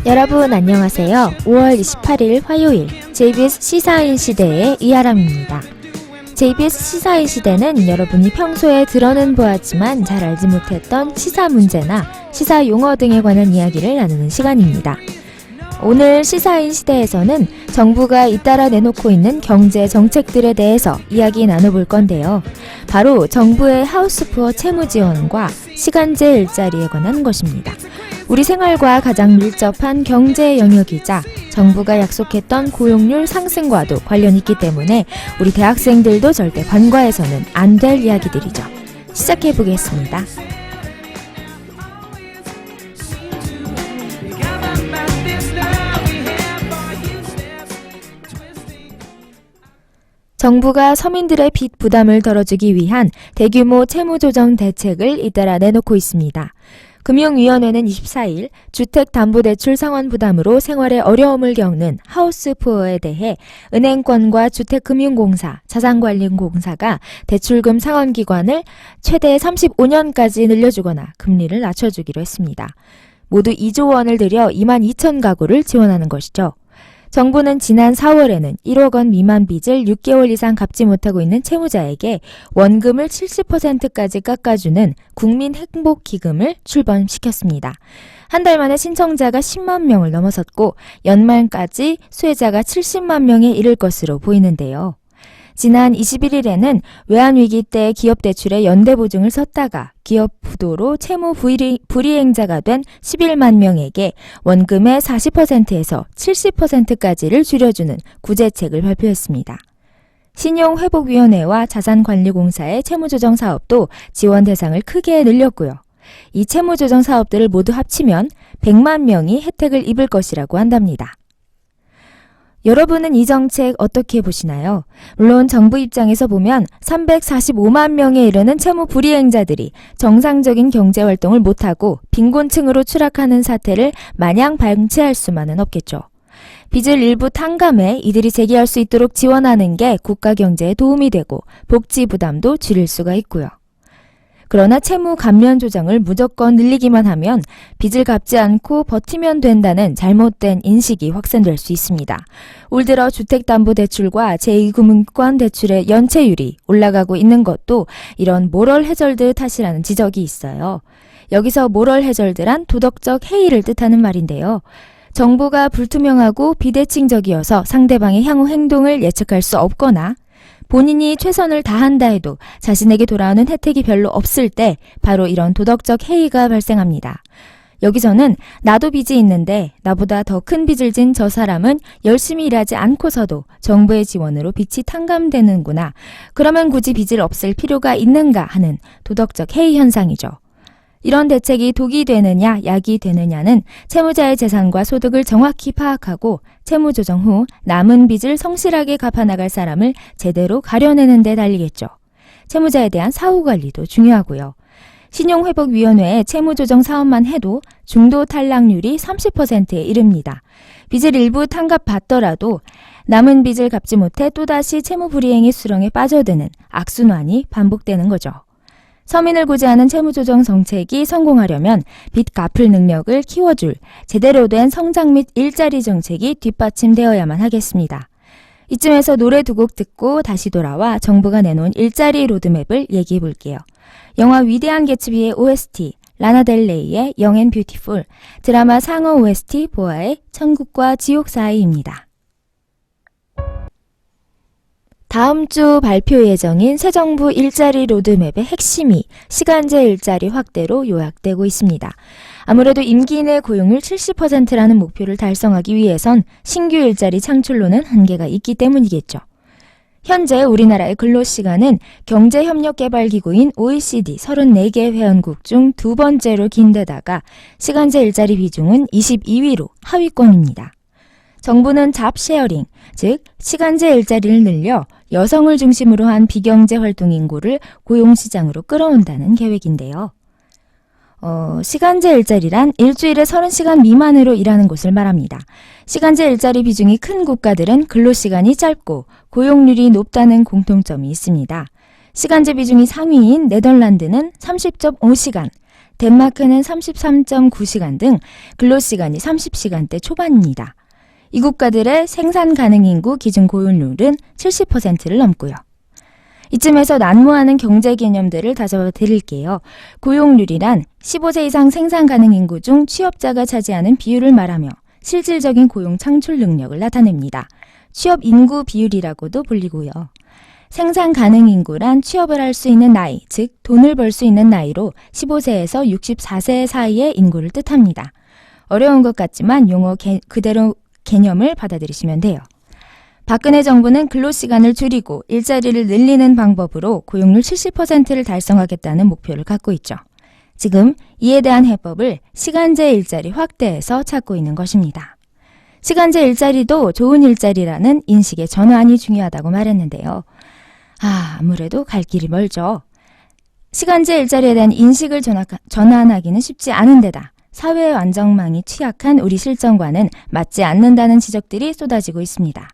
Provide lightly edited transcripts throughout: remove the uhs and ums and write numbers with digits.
여러분 안녕하세요. 5월 28일 화요일 JBS 시사인 시대의 이아람입니다. JBS 시사인 시대는 여러분이 평소에 들어는 보았지만 잘 알지 못했던 시사 문제나 시사 용어 등에 관한 이야기를 나누는 시간입니다. 오늘 시사인 시대에서는 정부가 잇따라 내놓고 있는 경제 정책들에 대해서 이야기 나눠볼 건데요. 바로 정부의 하우스푸어 채무 지원과 시간제 일자리에 관한 것입니다. 우리 생활과 가장 밀접한 경제 영역이자 정부가 약속했던 고용률 상승과도 관련이 있기 때문에 우리 대학생들도 절대 관과해서는 안 될 이야기들이죠. 시작해 보겠습니다. 정부가 서민들의 빚 부담을 덜어주기 위한 대규모 채무조정 대책을 잇따라 내놓고 있습니다. 금융위원회는 24일 주택담보대출 상환 부담으로 생활에 어려움을 겪는 하우스푸어에 대해 은행권과 주택금융공사, 자산관리공사가 대출금 상환기간을 최대 35년까지 늘려주거나 금리를 낮춰주기로 했습니다. 모두 2조 원을 들여 2만 2천 가구를 지원하는 것이죠. 정부는 지난 4월에는 1억 원 미만 빚을 6개월 이상 갚지 못하고 있는 채무자에게 원금을 70%까지 깎아주는 국민행복기금을 출범시켰습니다. 한 달 만에 신청자가 10만 명을 넘어섰고 연말까지 수혜자가 70만 명에 이를 것으로 보이는데요. 지난 21일에는 외환위기 때 기업대출에 연대보증을 섰다가 기업 부도로 채무 불이행자가 된 11만 명에게 원금의 40%에서 70%까지를 줄여주는 구제책을 발표했습니다. 신용회복위원회와 자산관리공사의 채무조정 사업도 지원 대상을 크게 늘렸고요. 이 채무조정 사업들을 모두 합치면 100만 명이 혜택을 입을 것이라고 한답니다. 여러분은 이 정책 어떻게 보시나요? 물론 정부 입장에서 보면 345만 명에 이르는 채무 불이행자들이 정상적인 경제활동을 못하고 빈곤층으로 추락하는 사태를 마냥 방치할 수만은 없겠죠. 빚을 일부 탕감해 이들이 재기할 수 있도록 지원하는 게 국가 경제에 도움이 되고 복지 부담도 줄일 수가 있고요. 그러나 채무 감면 조정을 무조건 늘리기만 하면 빚을 갚지 않고 버티면 된다는 잘못된 인식이 확산될 수 있습니다. 올 들어 주택담보대출과 제2금융권 대출의 연체율이 올라가고 있는 것도 이런 모럴 해저드 탓이라는 지적이 있어요. 여기서 모럴 해저드란 도덕적 해이를 뜻하는 말인데요. 정부가 불투명하고 비대칭적이어서 상대방의 향후 행동을 예측할 수 없거나 본인이 최선을 다한다 해도 자신에게 돌아오는 혜택이 별로 없을 때 바로 이런 도덕적 해이가 발생합니다. 여기서는 나도 빚이 있는데 나보다 더 큰 빚을 진 저 사람은 열심히 일하지 않고서도 정부의 지원으로 빚이 탕감되는구나. 그러면 굳이 빚을 없앨 필요가 있는가 하는 도덕적 해이 현상이죠. 이런 대책이 독이 되느냐 약이 되느냐는 채무자의 재산과 소득을 정확히 파악하고 채무 조정 후 남은 빚을 성실하게 갚아나갈 사람을 제대로 가려내는 데 달리겠죠. 채무자에 대한 사후관리도 중요하고요. 신용회복위원회의 채무조정 사업만 해도 중도 탈락률이 30%에 이릅니다. 빚을 일부 탕감받더라도 남은 빚을 갚지 못해 또다시 채무불이행의 수렁에 빠져드는 악순환이 반복되는 거죠. 서민을 구제하는 채무조정 정책이 성공하려면 빚 갚을 능력을 키워줄 제대로 된 성장 및 일자리 정책이 뒷받침되어야만 하겠습니다. 이쯤에서 노래 두 곡 듣고 다시 돌아와 정부가 내놓은 일자리 로드맵을 얘기해 볼게요. 영화 위대한 개츠비의 OST, 라나델레이의 Young and Beautiful, 드라마 상어 OST 보아의 천국과 지옥 사이입니다. 다음 주 발표 예정인 새 정부 일자리 로드맵의 핵심이 시간제 일자리 확대로 요약되고 있습니다. 아무래도 임기 내 고용률 70%라는 목표를 달성하기 위해선 신규 일자리 창출로는 한계가 있기 때문이겠죠. 현재 우리나라의 근로시간은 경제협력개발기구인 OECD 34개 회원국 중 두 번째로 긴데다가 시간제 일자리 비중은 22위로 하위권입니다. 정부는 잡쉐어링, 즉 시간제 일자리를 늘려 여성을 중심으로 한 비경제 활동 인구를 고용시장으로 끌어온다는 계획인데요. 시간제 일자리란 일주일에 30시간 미만으로 일하는 것을 말합니다. 시간제 일자리 비중이 큰 국가들은 근로시간이 짧고 고용률이 높다는 공통점이 있습니다. 시간제 비중이 상위인 네덜란드는 30.5시간, 덴마크는 33.9시간 등 근로시간이 30시간대 초반입니다. 이 국가들의 생산 가능 인구 기준 고용률은 70%를 넘고요. 이쯤에서 난무하는 경제 개념들을 다져봐 드릴게요. 고용률이란 15세 이상 생산 가능 인구 중 취업자가 차지하는 비율을 말하며 실질적인 고용 창출 능력을 나타냅니다. 취업 인구 비율이라고도 불리고요. 생산 가능 인구란 취업을 할 수 있는 나이, 즉 돈을 벌 수 있는 나이로 15세에서 64세 사이의 인구를 뜻합니다. 어려운 것 같지만 용어 그대로 개념을 받아들이시면 돼요. 박근혜 정부는 근로시간을 줄이고 일자리를 늘리는 방법으로 고용률 70%를 달성하겠다는 목표를 갖고 있죠. 지금 이에 대한 해법을 시간제 일자리 확대에서 찾고 있는 것입니다. 시간제 일자리도 좋은 일자리라는 인식의 전환이 중요하다고 말했는데요. 아무래도 갈 길이 멀죠. 시간제 일자리에 대한 인식을 전환하기는 쉽지 않은 데다 사회 안정망이 취약한 우리 실정과는 맞지 않는다는 지적들이 쏟아지고 있습니다.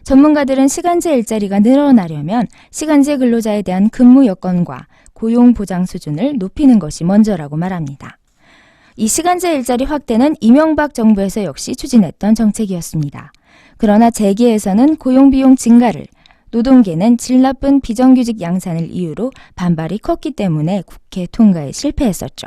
전문가들은 시간제 일자리가 늘어나려면 시간제 근로자에 대한 근무 여건과 고용 보장 수준을 높이는 것이 먼저라고 말합니다. 이 시간제 일자리 확대는 이명박 정부에서 역시 추진했던 정책이었습니다. 그러나 재계에서는 고용비용 증가를, 노동계는 질 나쁜 비정규직 양산을 이유로 반발이 컸기 때문에 국회 통과에 실패했었죠.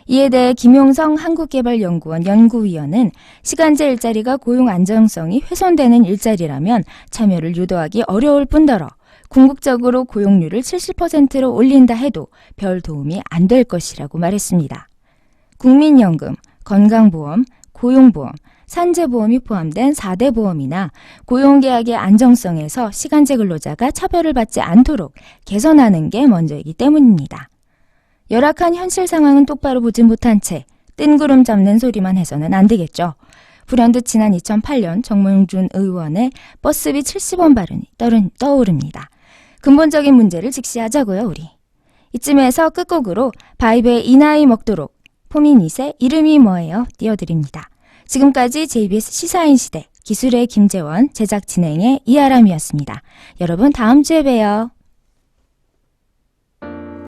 이에 대해 김용성 한국개발연구원 연구위원은 시간제 일자리가 고용 안정성이 훼손되는 일자리라면 참여를 유도하기 어려울 뿐더러 궁극적으로 고용률을 70%로 올린다 해도 별 도움이 안 될 것이라고 말했습니다. 국민연금, 건강보험, 고용보험, 산재보험이 포함된 4대 보험이나 고용계약의 안정성에서 시간제 근로자가 차별을 받지 않도록 개선하는 게 먼저이기 때문입니다. 열악한 현실 상황은 똑바로 보지 못한 채 뜬구름 잡는 소리만 해서는 안 되겠죠. 불현듯 지난 2008년 정몽준 의원의 버스비 70원 발언이 떠오릅니다. 근본적인 문제를 직시하자고요, 우리. 이쯤에서 끝곡으로 바이브의 이 나이 먹도록, 포미닛의 이름이 뭐예요? 띄워드립니다. 지금까지 JBS 시사인시대 기술의 김재원, 제작 진행의 이아람이었습니다. 여러분 다음 주에 봬요.